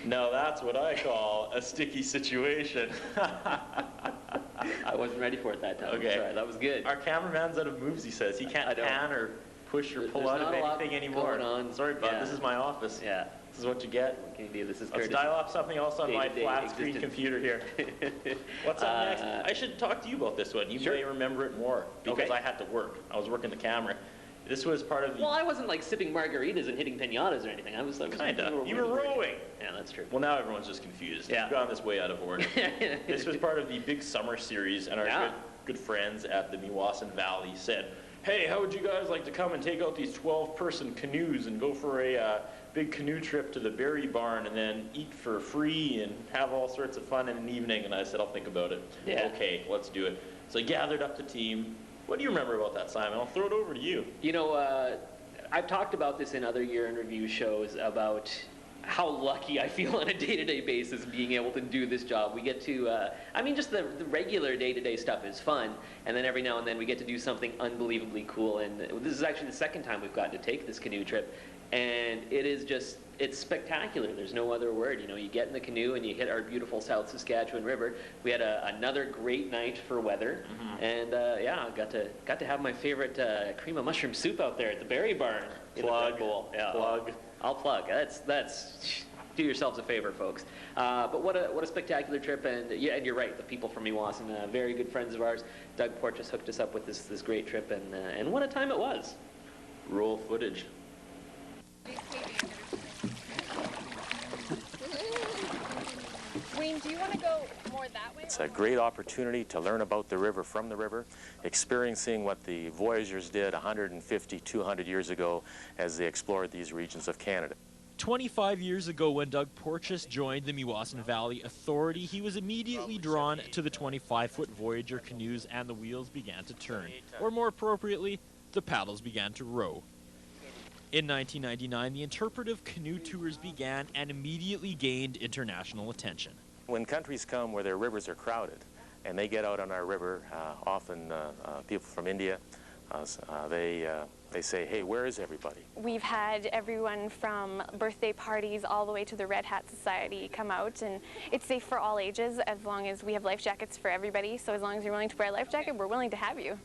No, that's what I call a sticky situation. I wasn't ready for it that time. Okay. Sorry, that was good. Our cameraman's out of moves, he says. He can't pan or push or pull out of anything anymore. Sorry, bud, this is my office. Yeah. This is what you get. What can you do? This is Let's dial up something else on my flat screen computer here. What's up next? I should talk to you about this one. You may remember it more because I had to work. I was working the camera. This was part of the... Well, I wasn't like sipping margaritas and hitting pinatas or anything. I was Kinda. You were rowing. Yeah, that's true. Well, now everyone's just confused. Yeah. We've gone this way out of order. This was part of the big summer series, and our good friends at the Meewasin Valley said, hey, how would you guys like to come and take out these 12-person canoes and go for a big canoe trip to the berry barn and then eat for free and have all sorts of fun in an evening? And I said, I'll think about it. Yeah. Okay, let's do it. So I gathered up the team. What do you remember about that, Simon? I'll throw it over to you. You know, I've talked about this in other year-in-review shows about how lucky I feel on a day-to-day basis being able to do this job. We get to, I mean, just the regular day-to-day stuff is fun, and then every now and then we get to do something unbelievably cool, and this is actually the second time we've gotten to take this canoe trip, and it is just, it's spectacular. There's no other word. You know, you get in the canoe and you hit our beautiful South Saskatchewan River. We had another great night for weather, and yeah, got to have my favorite cream of mushroom soup out there at the Berry Barn in the Red Bowl. Yeah, plug. I'll plug. That's do yourselves a favor, folks. But what a spectacular trip, and yeah, and you're right. The people from Meewasin, very good friends of ours. Doug Porteous hooked us up with this great trip, and what a time it was. Roll footage. Wayne, do you want to go more that way? It's a great opportunity to learn about the river from the river, experiencing what the voyagers did 150, 200 years ago as they explored these regions of Canada. 25 years ago, when Doug Porteous joined the Meewasin Valley Authority, he was immediately drawn to the 25-foot Voyager canoes, and the wheels began to turn. Or more appropriately, the paddles began to row. In 1999, the interpretive canoe tours began and immediately gained international attention. When countries come where their rivers are crowded, and they get out on our river, often people from India, they say, hey, where is everybody? We've had everyone from birthday parties all the way to the Red Hat Society come out, and it's safe for all ages as long as we have life jackets for everybody. So as long as you're willing to wear a life jacket, we're willing to have you.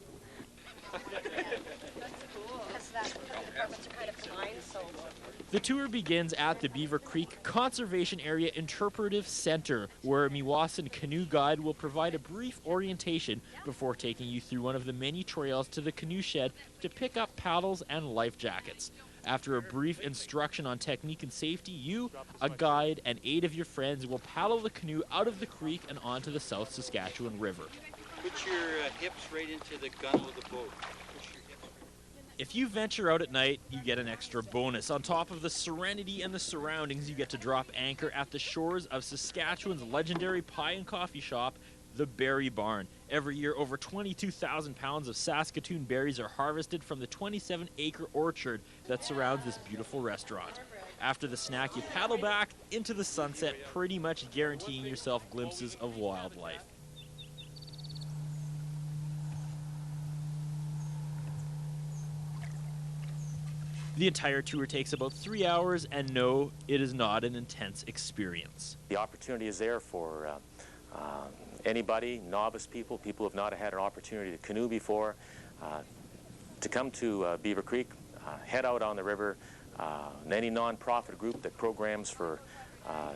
The tour begins at the Beaver Creek Conservation Area Interpretive Center, where a Meewasin canoe guide will provide a brief orientation before taking you through one of the many trails to the canoe shed to pick up paddles and life jackets. After a brief instruction on technique and safety, you, a guide, and 8 of your friends will paddle the canoe out of the creek and onto the South Saskatchewan River. Put your hips right into the gunwale of the boat. If you venture out at night, you get an extra bonus. On top of the serenity and the surroundings, you get to drop anchor at the shores of Saskatchewan's legendary pie and coffee shop, the Berry Barn. Every year, over 22,000 pounds of Saskatoon berries are harvested from the 27-acre orchard that surrounds this beautiful restaurant. After the snack, you paddle back into the sunset, pretty much guaranteeing yourself glimpses of wildlife. The entire tour takes about 3 hours, and no, it is not an intense experience. The opportunity is there for anybody, novice people, people who have not had an opportunity to canoe before, to come to Beaver Creek, head out on the river. Any non-profit group that programs for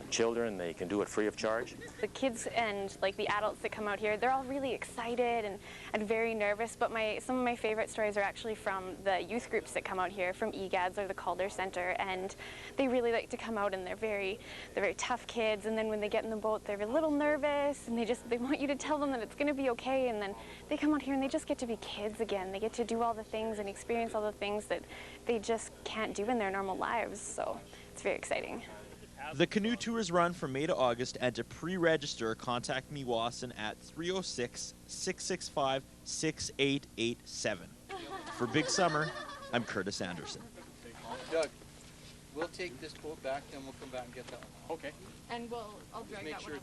children, they can do it free of charge. The kids and like the adults that come out here, they're all really excited and very nervous, but some of my favorite stories are actually from the youth groups that come out here from EGADS or the Calder Center, and they really like to come out, and they're very tough kids, and then when they get in the boat they're a little nervous, and they want you to tell them that it's going to be okay, and then they come out here and they just get to be kids again. They get to do all the things and experience all the things that they just can't do in their normal lives, so it's very exciting. The canoe tours run from May to August, and to pre-register, contact Meewasin at 306-665-6887. For Big Summer, I'm Curtis Anderson. Doug, we'll take this boat back, then we'll come back and get that one. Okay. And I'll drag that one up.